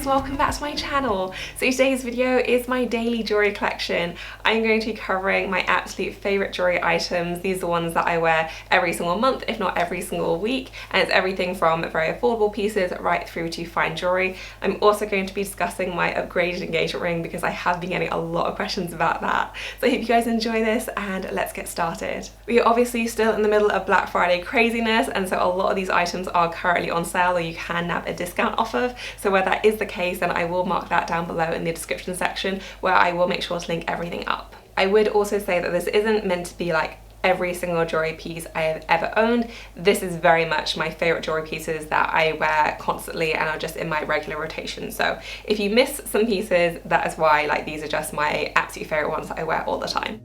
welcome back to my channel. So today's video is my daily jewellery collection. I'm going to be covering my absolute favourite jewellery items. These are the ones that I wear every single month, if not every single week, and it's everything from very affordable pieces right through to fine jewellery. I'm also going to be discussing my upgraded engagement ring because I have been getting a lot of questions about that. So I hope you guys enjoy this and let's get started. We are obviously still in the middle of Black Friday craziness, and so a lot of these items are currently on sale or you can nab a discount off of. So where that is the case, then I will mark that down below in the description section where I will make sure to link everything up. I would also say that this isn't meant to be like every single jewellery piece I have ever owned. This is very much my favourite jewellery pieces that I wear constantly and are just in my regular rotation. So if you miss some pieces, that is why. Like, these are just my absolute favourite ones that I wear all the time.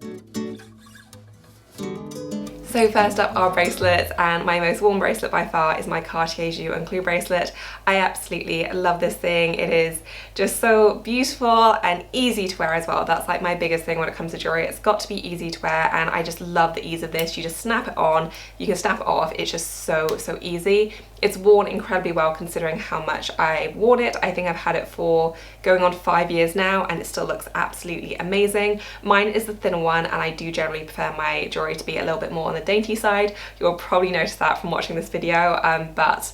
So first up are bracelets, and my most worn bracelet by far is my Cartier Jewel and Clue bracelet. I absolutely love this thing. It is just so beautiful and easy to wear as well. That's like my biggest thing when it comes to jewellery. It's got to be easy to wear, and I just love the ease of this. You just snap it on, you can snap it off. It's just so easy. It's worn incredibly well considering how much I've worn it. I think I've had it for going on 5 years now and it still looks absolutely amazing. Mine is the thinner one, and I do generally prefer my jewellery to be a little bit more on the dainty side. You'll probably notice that from watching this video, but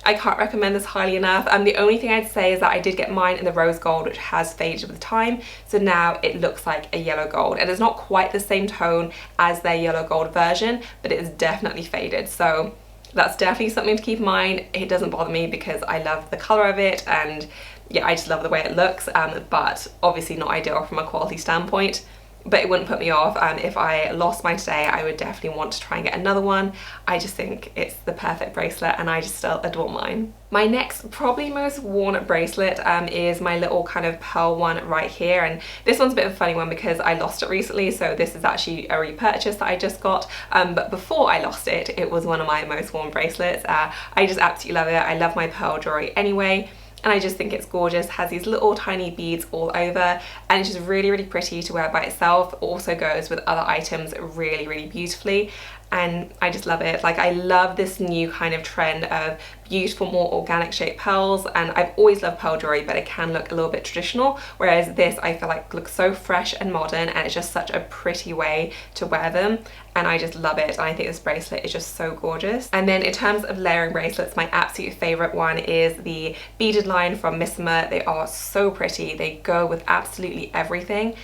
I can't recommend this highly enough. The only thing I'd say is that I did get mine in the rose gold, which has faded with time, so now it looks like a yellow gold, and it's not quite the same tone as their yellow gold version, but it is definitely faded. So that's definitely something to keep in mind. It doesn't bother me because I love the colour of it, and yeah, I just love the way it looks, but obviously not ideal from a quality standpoint. But it wouldn't put me off. If I lost mine today, I would definitely want to try and get another one. I just think it's the perfect bracelet and I just still adore mine. My next, probably most worn bracelet is my little kind of pearl one right here, and this one's a bit of a funny one because I lost it recently, so this is actually a repurchase that I just got, but before I lost it, it was one of my most worn bracelets. I just absolutely love it. I love my pearl jewellery anyway, and I just think it's gorgeous. It has these little tiny beads all over, and it's just really pretty to wear by itself. It also goes with other items really beautifully, and I just love it. Like, I love this new kind of trend of beautiful, more organic shaped pearls, and I've always loved pearl jewellery, but it can look a little bit traditional, whereas this I feel like looks so fresh and modern, and it's just such a pretty way to wear them, and I just love it. And I think this bracelet is just so gorgeous. And then in terms of layering bracelets, my absolute favourite one is the beaded line from Missima. They are so pretty. They go with absolutely everything,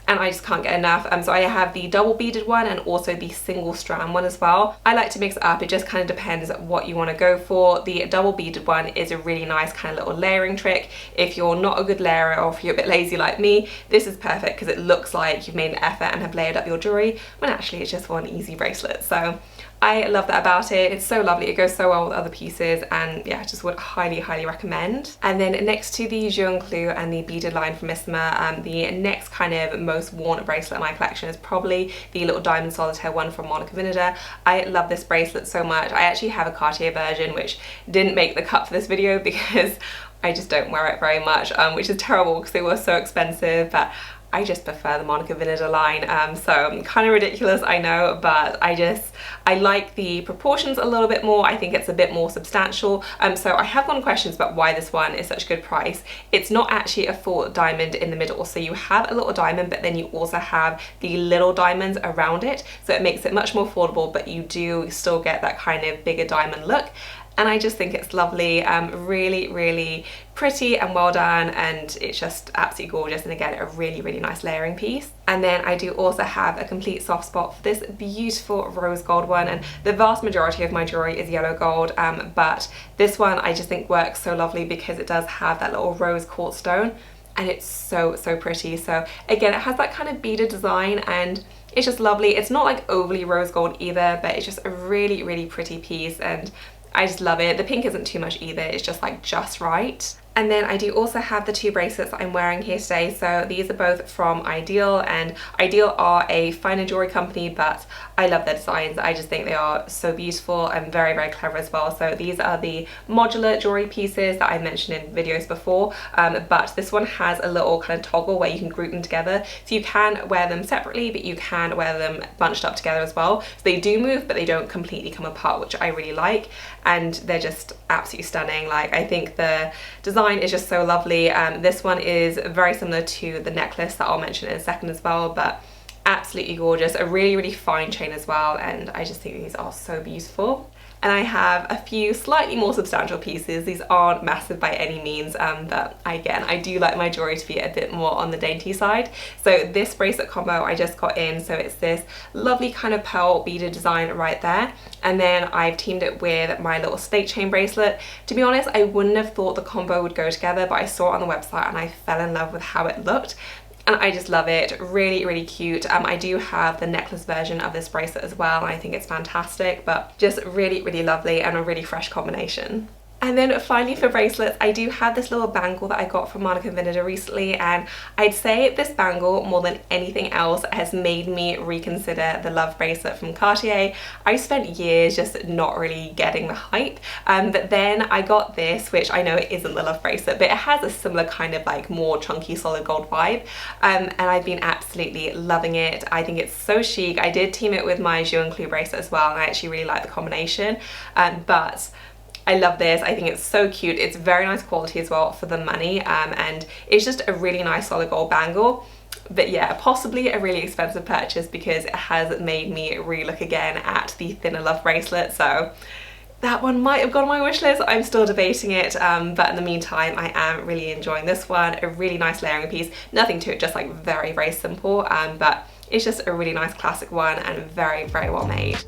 and I just can't get enough. So I have the double beaded one and also the single strand one as well. I like to mix it up. It just kind of depends what you want to go for. The double beaded one is a really nice kind of little layering trick. If you're not a good layerer, or if you're a bit lazy like me, this is perfect because it looks like you've made an effort and have layered up your jewellery when actually it's just one easy bracelet. So I love that about it. It's so lovely. It goes so well with other pieces, and yeah, just would highly recommend. And then next to the Jewel and Clue and the beaded line from Missima, the next kind of most worn bracelet in my collection is probably the little diamond solitaire one from Monica Vinader. I love this bracelet so much. I actually have a Cartier version which didn't make the cut for this video because I just don't wear it very much, which is terrible because they were so expensive, but I just prefer the Monica Vinader line. So kind of ridiculous, I know, but I like the proportions a little bit more. I think it's a bit more substantial. So I have gotten questions about why this one is such a good price. It's not actually a full diamond in the middle. So you have a little diamond, but then you also have the little diamonds around it. So it makes it much more affordable, but you do still get that kind of bigger diamond look. And I just think it's lovely, really pretty and well done, and it's just absolutely gorgeous, and again, a really nice layering piece. And then I do also have a complete soft spot for this beautiful rose gold one, and the vast majority of my jewellery is yellow gold, but this one I just think works so lovely because it does have that little rose quartz stone, and it's so pretty. So again, it has that kind of beaded design, and it's just lovely. It's not like overly rose gold either, but it's just a really pretty piece, and I just love it. The pink isn't too much either, it's just like just right. And then I do also have the two bracelets that I'm wearing here today. So these are both from Ideal, and Ideal are a finer jewelry company, but I love their designs. I just think they are so beautiful and very, very clever as well. So these are the modular jewelry pieces that I mentioned in videos before, but this one has a little kind of toggle where you can group them together. So you can wear them separately, but you can wear them bunched up together as well. So they do move, but they don't completely come apart, which I really like. And they're just absolutely stunning. Like, I think the design design is just so lovely. This one is very similar to the necklace that I'll mention in a second as well, but absolutely gorgeous. A really, really fine chain as well, and I just think these are so beautiful. And I have a few slightly more substantial pieces. These aren't massive by any means, but again, I do like my jewellery to be a bit more on the dainty side. So this bracelet combo I just got in, so it's this lovely kind of pearl beaded design right there. And then I've teamed it with my little snake chain bracelet. To be honest, I wouldn't have thought the combo would go together, but I saw it on the website and I fell in love with how it looked. And I just love it. Really, really cute. I do have the necklace version of this bracelet as well, and I think it's fantastic, but just really, really lovely and a really fresh combination. And then finally for bracelets, I do have this little bangle that I got from Monica Vinader recently, and I'd say this bangle, more than anything else, has made me reconsider the Love bracelet from Cartier. I spent years just not really getting the hype, but then I got this, which I know it isn't the Love bracelet, but it has a similar kind of like more chunky solid gold vibe, and I've been absolutely loving it. I think it's so chic. I did team it with my Jewellery bracelet as well, and I actually really like the combination, but I love this. I think it's so cute. It's very nice quality as well for the money, and it's just a really nice solid gold bangle. But yeah, possibly a really expensive purchase because it has made me re-look again at the thinner Love bracelet. So that one might have gone on my wish list. I'm still debating it, but in the meantime, I am really enjoying this one. A really nice layering piece. Nothing to it, just like very, very simple, but it's just a really nice classic one and very, very well made.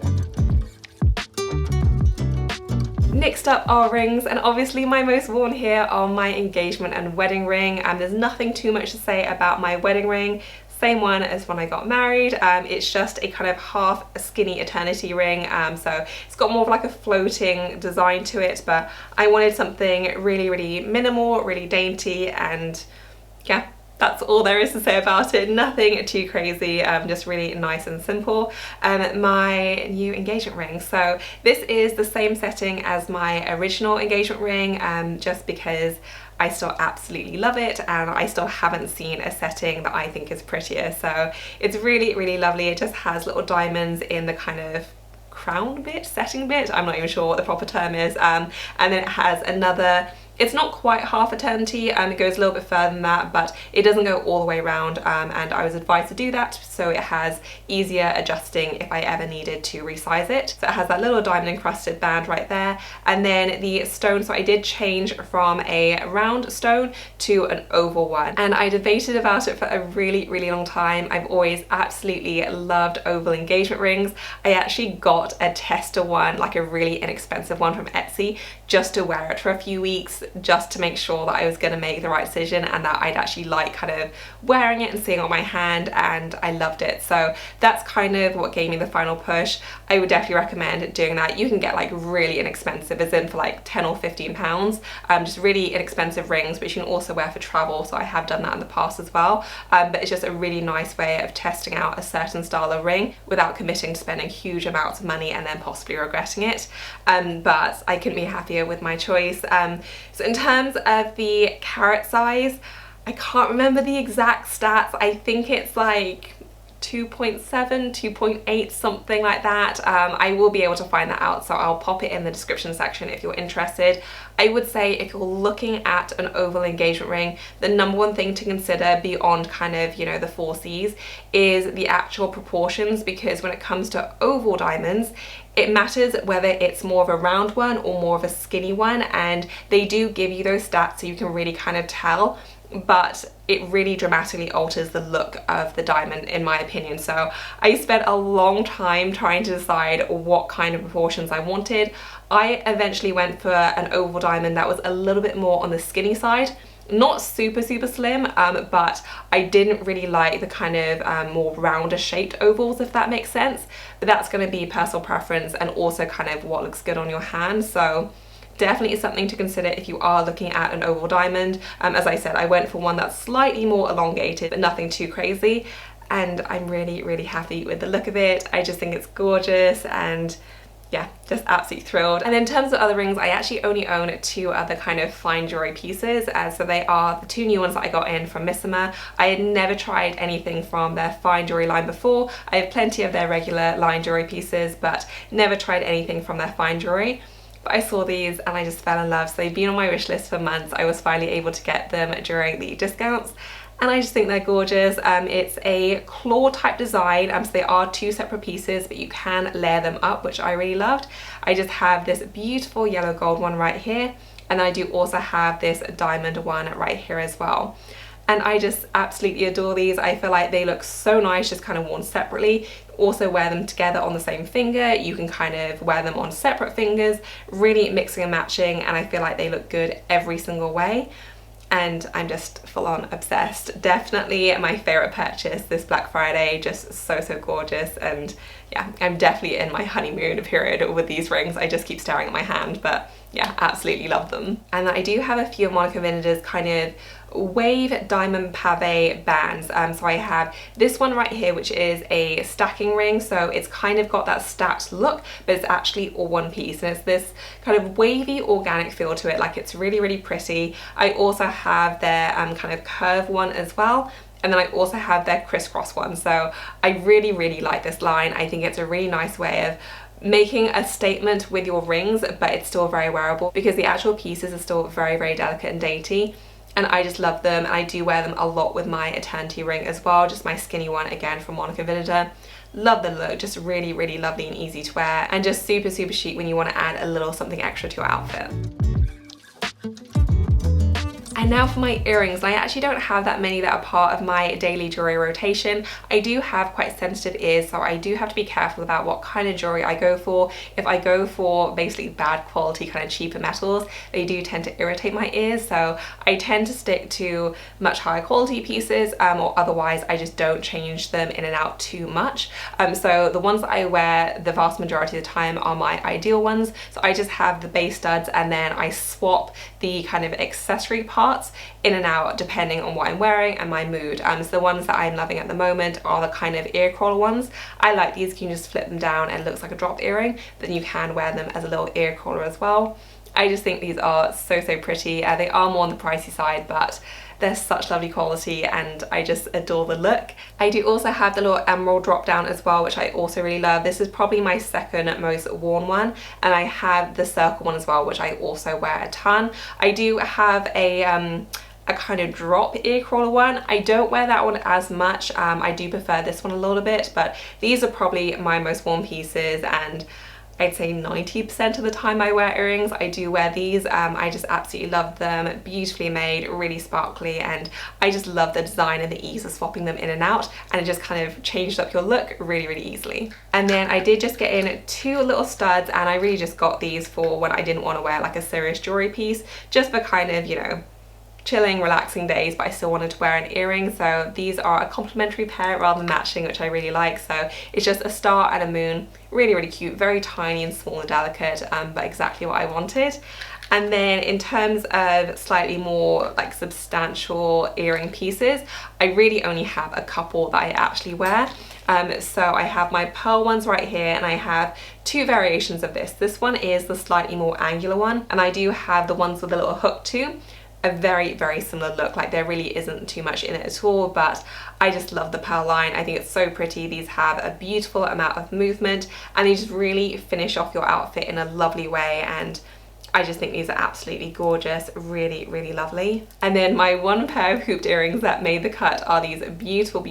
Next up are rings, and obviously my most worn here are my engagement and wedding ring, and there's nothing too much to say about my wedding ring. Same one as when I got married. It's just a kind of half skinny eternity ring, so it's got more of like a floating design to it, but I wanted something really, really minimal, really dainty, and yeah, that's all there is to say about it. Nothing too crazy, just really nice and simple. My new engagement ring. So this is the same setting as my original engagement ring, just because I still absolutely love it and I still haven't seen a setting that I think is prettier. So it's really, really lovely. It just has little diamonds in the kind of crown bit, setting bit, I'm not even sure what the proper term is, and then it has another, it's not quite half eternity, it goes a little bit further than that, but it doesn't go all the way around, and I was advised to do that so it has easier adjusting if I ever needed to resize it. So it has that little diamond encrusted band right there, and then the stone, so I did change from a round stone to an oval one, and I debated about it for a really, really long time. I've always absolutely loved oval engagement rings. I actually got a tester one, like a really inexpensive one from Etsy, just to wear it for a few weeks, just to make sure that I was going to make the right decision and that I'd actually like kind of wearing it and seeing it on my hand, and I loved it. So that's kind of what gave me the final push. I would definitely recommend doing that. You can get like really inexpensive, as in for like 10 or 15 pounds, just really inexpensive rings, which you can also wear for travel, so I have done that in the past as well, but it's just a really nice way of testing out a certain style of ring without committing to spending huge amounts of money and then possibly regretting it, but I couldn't be happier with my choice. So in terms of the carat size, I can't remember the exact stats. I think it's like 2.7, 2.8, something like that. I will be able to find that out, so I'll pop it in the description section if you're interested. I would say if you're looking at an oval engagement ring, the number one thing to consider beyond kind of, you know, the 4Cs is the actual proportions, because when it comes to oval diamonds, it matters whether it's more of a round one or more of a skinny one, and they do give you those stats so you can really kind of tell, but it really dramatically alters the look of the diamond in my opinion. So I spent a long time trying to decide what kind of proportions I wanted. I eventually went for an oval diamond that was a little bit more on the skinny side. Not super slim, but I didn't really like the kind of more rounder shaped ovals, if that makes sense. But that's going to be personal preference and also kind of what looks good on your hand. So definitely is something to consider if you are looking at an oval diamond. As I said, I went for one that's slightly more elongated, but nothing too crazy. And I'm really, really happy with the look of it. I just think it's gorgeous, and yeah, just absolutely thrilled. And in terms of other rings, I actually only own 2 other kind of fine jewelry pieces, so they are the 2 new ones that I got in from Missima. I had never tried anything from their fine jewelry line before. I have plenty of their regular line jewelry pieces, but never tried anything from their fine jewelry. but I saw these and I just fell in love. So they've been on my wish list for months. I was finally able to get them during the discounts, and I just think they're gorgeous. It's a claw type design, so they are two separate pieces, but you can layer them up, which I really loved. I just have this beautiful yellow gold one right here, and I do also have this diamond one right here as well. And I just absolutely adore these. I feel like they look so nice just kind of worn separately. Also wear them together on the same finger. You can kind of wear them on separate fingers, really mixing and matching, and I feel like they look good every single way. And I'm just full on obsessed. Definitely my favorite purchase this Black Friday, just so gorgeous. And yeah, I'm definitely in my honeymoon period with these rings. I just keep staring at my hand, but yeah, absolutely love them. And I do have a few of Monica Vinader's kind of wave diamond pave bands. So I have this one right here, which is a stacking ring, so it's kind of got that stacked look, but it's actually all one piece, and it's this kind of wavy organic feel to it. Like, it's really pretty. I also have their kind of curve one as well, and then I also have their crisscross one. So I really like this line. I think it's a really nice way of making a statement with your rings, but it's still very wearable because the actual pieces are still very delicate and dainty. And I just love them, and I do wear them a lot with my Eternity ring as well, just my skinny one again from Monica Vinader. Love the look, just really lovely and easy to wear, and just super chic when you want to add a little something extra to your outfit. And now for my earrings. I actually don't have that many that are part of my daily jewelry rotation. I do have quite sensitive ears, so I do have to be careful about what kind of jewelry I go for. If I go for basically bad quality, kind of cheaper metals, they do tend to irritate my ears, so I tend to stick to much higher quality pieces, or otherwise I just don't change them in and out too much. So the ones that I wear the vast majority of the time are my ideal ones. So I just have the base studs, and then I swap the kind of accessory parts in and out depending on what I'm wearing and my mood. So the ones that I'm loving at the moment are the kind of ear crawler ones. I like these. You can just flip them down and it looks like a dropped earring, but then you can wear them as a little ear crawler as well. I just think these are so pretty. They are more on the pricey side, but they're such lovely quality and I just adore the look. I do also have the little emerald drop down as well, which I also really love. This is probably my second most worn one, and I have the circle one as well, which I also wear a ton. I do have a kind of drop ear crawler one. I don't wear that one as much. I do prefer this one a little bit, but these are probably my most worn pieces, and I'd say 90% of the time I wear earrings, I do wear these. I just absolutely love them. Beautifully made, really sparkly, and I just love the design and the ease of swapping them in and out, and it just kind of changed up your look really easily. And then I did just get in two little studs, and I really just got these for when I didn't want to wear like a serious jewelry piece, just for kind of, you know, chilling, relaxing days, but I still wanted to wear an earring. So these are a complementary pair rather than matching, which I really like. So it's just a star and a moon, really cute, very tiny and small and delicate, but exactly what I wanted. And then in terms of slightly more like substantial earring pieces, I really only have a couple that I actually wear. So I have my pearl ones right here, and I have two variations of this. This one is the slightly more angular one, and I do have the ones with a little hook too. A very similar look. Like, there really isn't too much in it at all, but I just love the pearl line. I think it's so pretty. These have a beautiful amount of movement, and they just really finish off your outfit in a lovely way, and I just think these are absolutely gorgeous, really lovely. And then my one pair of hooped earrings that made the cut are these beautiful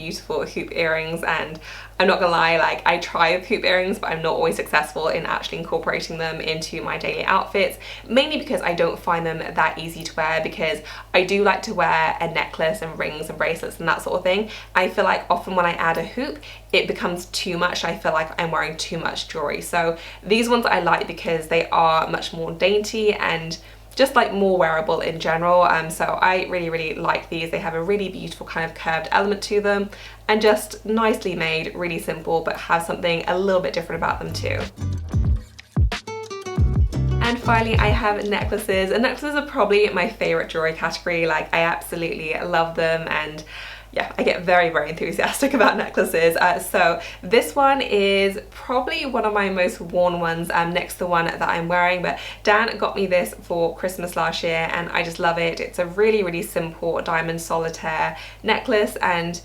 hoop earrings, and I'm not gonna lie, like, I try with hoop earrings, but I'm not always successful in actually incorporating them into my daily outfits, mainly because I don't find them that easy to wear, because I do like to wear a necklace and rings and bracelets and that sort of thing. I feel like often when I add a hoop, it becomes too much. I feel like I'm wearing too much jewelry. So these ones I like because they are much more dainty and just like more wearable in general. So I really like these. They have a really beautiful kind of curved element to them, and just nicely made, really simple, but have something a little bit different about them too. And finally, I have necklaces, and necklaces are probably my favorite jewelry category. Like, I absolutely love them, and yeah, I get very enthusiastic about necklaces. So this one is probably one of my most worn ones, next to the one that I'm wearing, but Dan got me this for Christmas last year, and I just love it. It's a really simple diamond solitaire necklace, and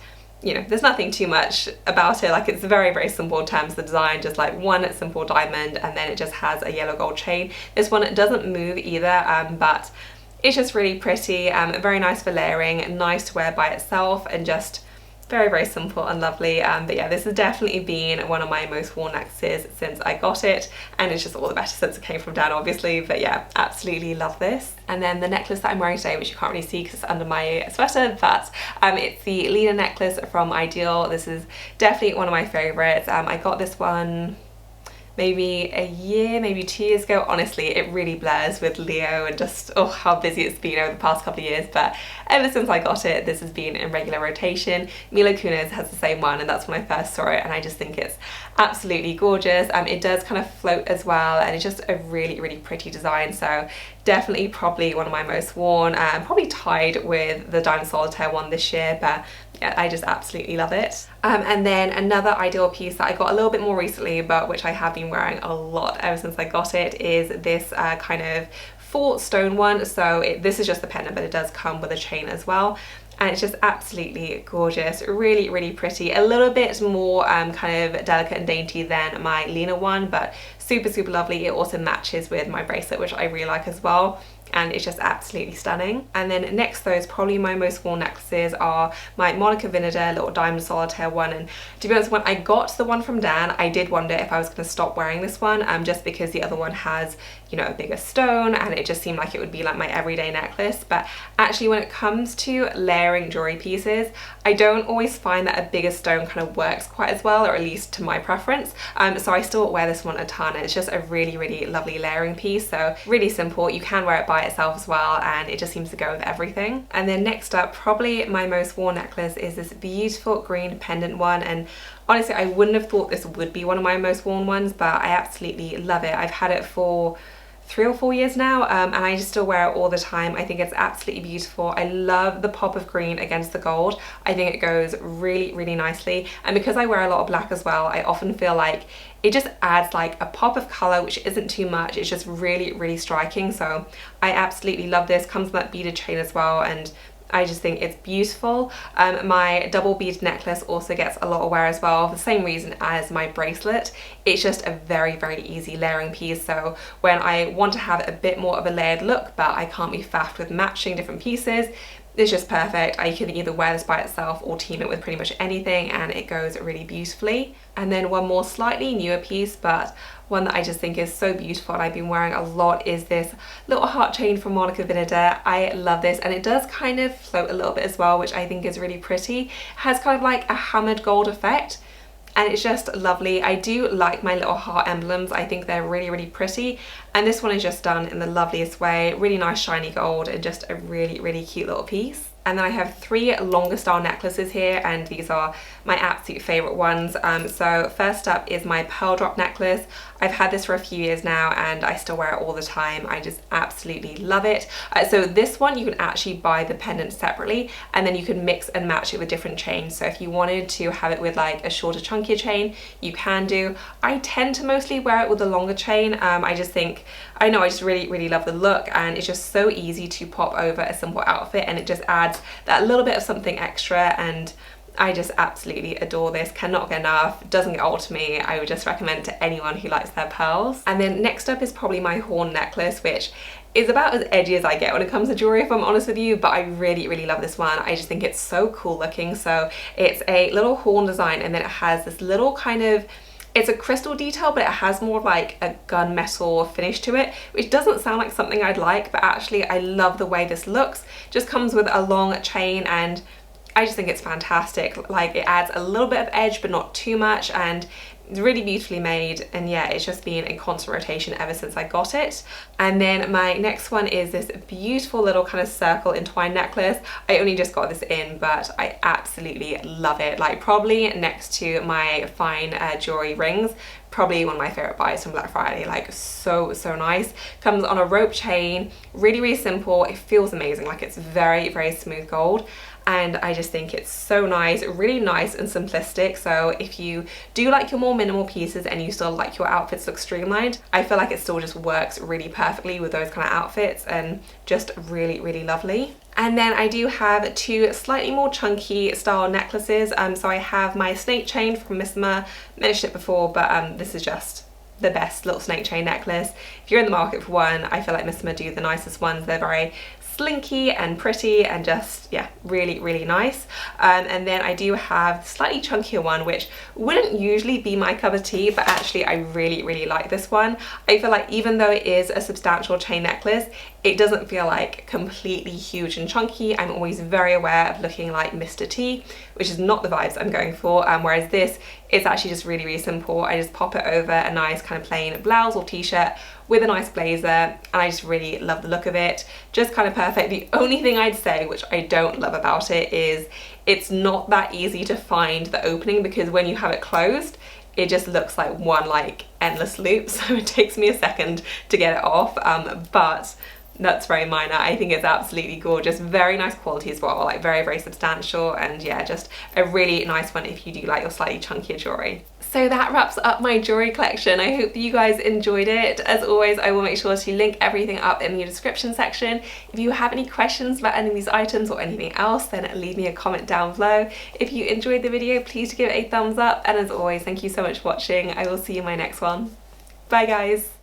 you know, there's nothing too much about it. Like, it's very, very simple in terms of the design, just like one simple diamond, and then it just has a yellow gold chain. This one, it doesn't move either, but it's just really pretty, very nice for layering, nice to wear by itself, and just very, very simple and lovely. But yeah, this has definitely been one of my most worn necklaces since I got it, and it's just all the better since it came from Dan, obviously. But yeah, absolutely love this. And then the necklace that I'm wearing today, which you can't really see because it's under my sweater, but it's the Lena necklace from Ideal. This is definitely one of my favorites. I got this one maybe a year, maybe 2 years ago. Honestly, it really blurs with Leo and just, oh, how busy it's been over the past couple of years. But ever since I got it, this has been in regular rotation. Mila Kunis has the same one, and that's when I first saw it, and I just think it's absolutely gorgeous. It does kind of float as well, and it's just a really, really pretty design. So definitely probably one of my most worn, probably tied with the Diamond Solitaire one this year, but yeah, I just absolutely love it. And then another Ideal piece that I got a little bit more recently, but which I have been wearing a lot ever since I got it, is this kind of full stone one. So this is just the pendant, but it does come with a chain as well. And it's just absolutely gorgeous, really, really pretty. A little bit more kind of delicate and dainty than my Lena one, but super, super lovely. It also matches with my bracelet, which I really like as well. And it's just absolutely stunning. And then next, those probably my most worn necklaces are my Monica Vinader little diamond solitaire one. And to be honest, when I got the one from Dan, I did wonder if I was going to stop wearing this one, just because the other one has, you know, a bigger stone, and it just seemed like it would be like my everyday necklace. But actually, when it comes to layering jewelry pieces, I don't always find that a bigger stone kind of works quite as well, or at least to my preference. So I still wear this one a ton, and it's just a really, really lovely layering piece. So really simple. You can wear it by itself as well, and it just seems to go with everything. And then next up, probably my most worn necklace is this beautiful green pendant one. And honestly, I wouldn't have thought this would be one of my most worn ones, but I absolutely love it. I've had it for 3 or 4 years now, and I just still wear it all the time. I think it's absolutely beautiful. I love the pop of green against the gold. I think it goes really, really nicely. And because I wear a lot of black as well, I often feel like it just adds like a pop of color, which isn't too much. It's just really, really striking. So I absolutely love this. Comes with that beaded chain as well, and I just think it's beautiful. My double bead necklace also gets a lot of wear as well, for the same reason as my bracelet. It's just a very, very easy layering piece. So when I want to have a bit more of a layered look, but I can't be faffed with matching different pieces, it's just perfect. I can either wear this by itself or team it with pretty much anything, and it goes really beautifully. And then one more slightly newer piece, but one that I just think is so beautiful and I've been wearing a lot, is this little heart chain from Monica Vinader. I love this, and it does kind of float a little bit as well, which I think is really pretty. It has kind of like a hammered gold effect, and it's just lovely. I do like my little heart emblems. I think they're really, really pretty. And this one is just done in the loveliest way. Really nice shiny gold, and just a really, really cute little piece. And then I have 3 longer style necklaces here, and these are my absolute favorite ones. So first up is my pearl drop necklace. I've had this for a few years now, and I still wear it all the time. I just absolutely love it. So this one, you can actually buy the pendant separately, and then you can mix and match it with different chains. So if you wanted to have it with like a shorter, chunkier chain, you can do. I tend to mostly wear it with a longer chain. I just think, I know, I just really, really love the look, and it's just so easy to pop over a simple outfit, and it just adds that little bit of something extra. And I just absolutely adore this, cannot get enough, doesn't get old to me. I would just recommend it to anyone who likes their pearls. And then next up is probably my horn necklace, which is about as edgy as I get when it comes to jewelry, if I'm honest with you, but I really, really love this one. I just think it's so cool looking. So it's a little horn design, and then it has this little kind of, it's a crystal detail, but it has more like a gunmetal finish to it, which doesn't sound like something I'd like, but actually I love the way this looks. Just comes with a long chain, and I just think it's fantastic. Like, it adds a little bit of edge, but not too much, and it's really beautifully made. And yeah, it's just been in constant rotation ever since I got it. And then my next one is this beautiful little kind of circle entwined necklace. I only just got this in, but I absolutely love it. Like, probably next to my fine jewelry rings, probably one of my favorite buys from Black Friday. Like, so, so nice. Comes on a rope chain, really, really simple. It feels amazing. Like, it's very, very smooth gold. and I just think it's so nice, really nice and simplistic. So if you do like your more minimal pieces and you still like your outfits look streamlined, I feel like it still just works really perfectly with those kind of outfits, and just really, really lovely. And then I do have two slightly more chunky style necklaces. So I have my snake chain from Missima, mentioned it before, but this is just the best little snake chain necklace. If you're in the market for one, I feel like Missima do the nicest ones. They're very slinky and pretty and just, yeah, really, really nice. And then I do have the slightly chunkier one, which wouldn't usually be my cup of tea, but actually I really, really like this one. I feel like even though it is a substantial chain necklace, it doesn't feel like completely huge and chunky. I'm always very aware of looking like Mr. T, which is not the vibes I'm going for, whereas this, it's actually just really, really simple. I just pop it over a nice kind of plain blouse or t-shirt with a nice blazer, and I just really love the look of it. Just kind of perfect. The only thing I'd say, which I don't love about it, is it's not that easy to find the opening, because when you have it closed, it just looks like one like endless loop, so it takes me a second to get it off, but that's very minor. I think it's absolutely gorgeous. Very nice quality as well, like very, very substantial, and yeah, just a really nice one if you do like your slightly chunkier jewellery. So that wraps up my jewellery collection. I hope that you guys enjoyed it. As always, I will make sure to link everything up in the description section. If you have any questions about any of these items or anything else, then leave me a comment down below. If you enjoyed the video, please give it a thumbs up, and as always, thank you so much for watching. I will see you in my next one. Bye guys.